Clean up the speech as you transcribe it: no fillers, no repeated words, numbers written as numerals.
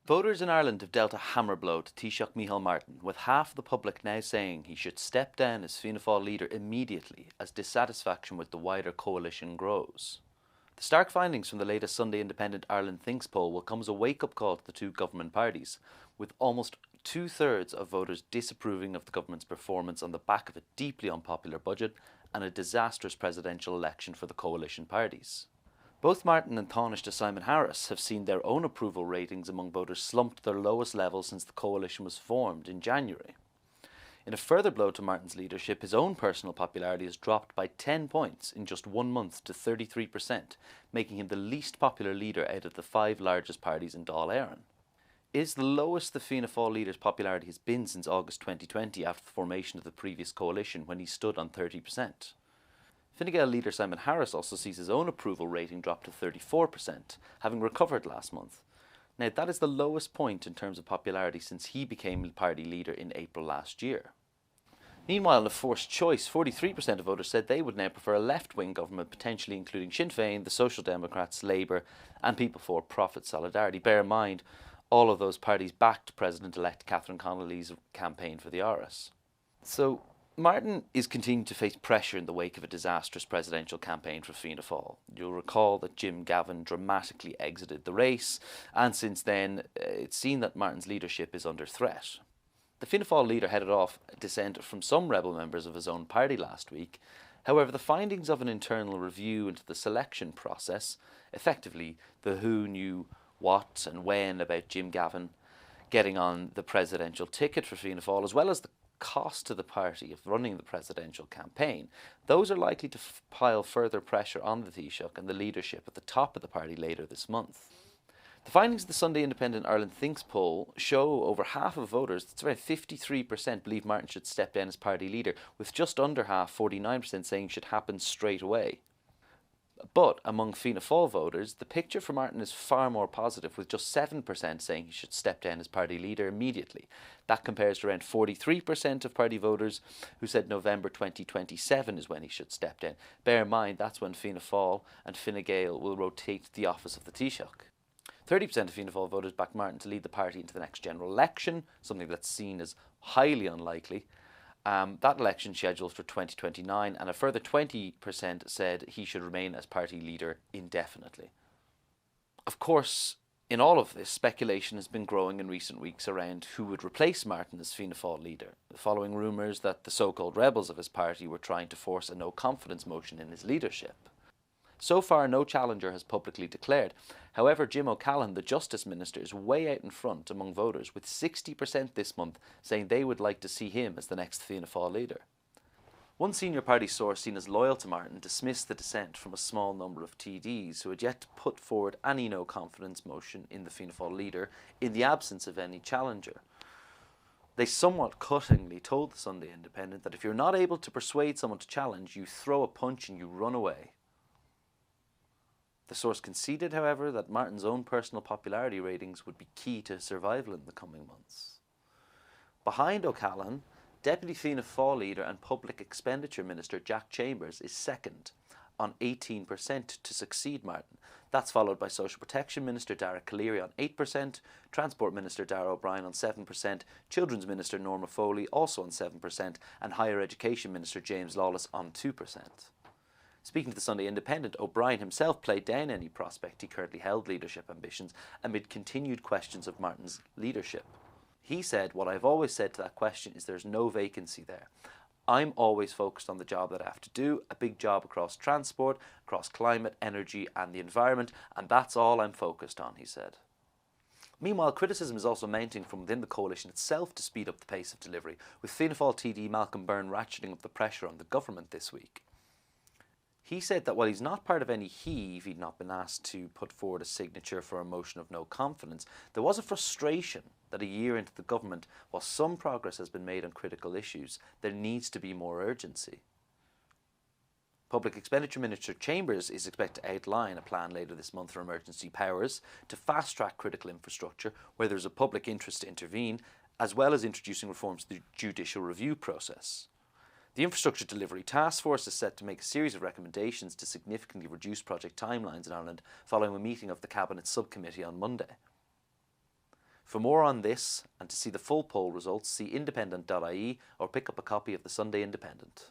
Voters in Ireland have dealt a hammer blow to Taoiseach Micheál Martin, with half the public now saying he should step down as Fianna Fáil leader immediately as dissatisfaction with the wider coalition grows. The stark findings from the latest Sunday Independent Ireland Thinks poll will come as a wake-up call to the two government parties, with almost two-thirds of voters disapproving of the government's performance on the back of a deeply unpopular budget and a disastrous presidential election for the coalition parties. Both Martin and Tánaiste Simon Harris have seen their own approval ratings among voters slump to their lowest level since the coalition was formed in January. In a further blow to Martin's leadership, his own personal popularity has dropped by 10 points in just 1 month to 33%, making him the least popular leader out of the 5 largest parties in Dáil Éireann. It is the lowest the Fianna Fáil leader's popularity has been since August 2020 after the formation of the previous coalition, when he stood on 30%. Fine Gael leader Simon Harris also sees his own approval rating drop to 34%, having recovered last month. Now, that is the lowest point in terms of popularity since he became party leader in April last year. Meanwhile, in a forced choice, 43% of voters said they would now prefer a left-wing government, potentially including Sinn Féin, the Social Democrats, Labour and People for Profit Solidarity. Bear in mind, all of those parties backed President-elect Catherine Connolly's campaign for the Áras. So, Martin is continuing to face pressure in the wake of a disastrous presidential campaign for Fianna Fáil. You'll recall that Jim Gavin dramatically exited the race, and since then it's seen that Martin's leadership is under threat. The Fianna Fáil leader headed off dissent from some rebel members of his own party last week. However, the findings of an internal review into the selection process, effectively the who knew what and when about Jim Gavin getting on the presidential ticket for Fianna Fáil, as well as the cost to the party of running the presidential campaign, those are likely to pile further pressure on the Taoiseach and the leadership at the top of the party later this month. The findings of the Sunday Independent Ireland Thinks poll show over half of voters, that's around 53%, believe Martin should step down as party leader, with just under half, 49%, saying it should happen straight away. But among Fianna Fáil voters, the picture for Martin is far more positive, with just 7% saying he should step down as party leader immediately. That compares to around 43% of party voters who said November 2027 is when he should step down. Bear in mind, that's when Fianna Fáil and Fine Gael will rotate the office of the Taoiseach. 30% of Fianna Fáil voters back Martin to lead the party into the next general election, something that's seen as highly unlikely. That election scheduled for 2029, and a further 20% said he should remain as party leader indefinitely. Of course, in all of this, speculation has been growing in recent weeks around who would replace Martin as Fianna Fáil leader, following rumours that the so-called rebels of his party were trying to force a no-confidence motion in his leadership. So far, no challenger has publicly declared. However, Jim O'Callaghan, the Justice Minister, is way out in front among voters, with 60% this month saying they would like to see him as the next Fianna Fáil leader. One senior party source seen as loyal to Martin dismissed the dissent from a small number of TDs who had yet to put forward any no-confidence motion in the Fianna Fáil leader in the absence of any challenger. They somewhat cuttingly told the Sunday Independent that if you're not able to persuade someone to challenge, you throw a punch and you run away. The source conceded, however, that Martin's own personal popularity ratings would be key to his survival in the coming months. Behind O'Callaghan, Deputy Fianna Fáil leader and Public Expenditure Minister Jack Chambers is second, on 18% to succeed Martin. That's followed by Social Protection Minister Darragh Calleary on 8%, Transport Minister Darragh O'Brien on 7%, Children's Minister Norma Foley also on 7%, and Higher Education Minister James Lawless on 2%. Speaking to the Sunday Independent, O'Brien himself played down any prospect he currently held leadership ambitions amid continued questions of Martin's leadership. He said, "What I've always said to that question is there's no vacancy there. I'm always focused on the job that I have to do, a big job across transport, across climate, energy and the environment, and that's all I'm focused on," he said. Meanwhile, criticism is also mounting from within the coalition itself to speed up the pace of delivery, with Fianna Fáil TD Malcolm Byrne ratcheting up the pressure on the government this week. He said that while he's not part of any heave, he'd not been asked to put forward a signature for a motion of no confidence, there was a frustration that a year into the government, while some progress has been made on critical issues, there needs to be more urgency. Public Expenditure Minister Chambers is expected to outline a plan later this month for emergency powers to fast-track critical infrastructure where there's a public interest to intervene, as well as introducing reforms to the judicial review process. The Infrastructure Delivery Task Force is set to make a series of recommendations to significantly reduce project timelines in Ireland following a meeting of the Cabinet Subcommittee on Monday. For more on this and to see the full poll results, see independent.ie or pick up a copy of the Sunday Independent.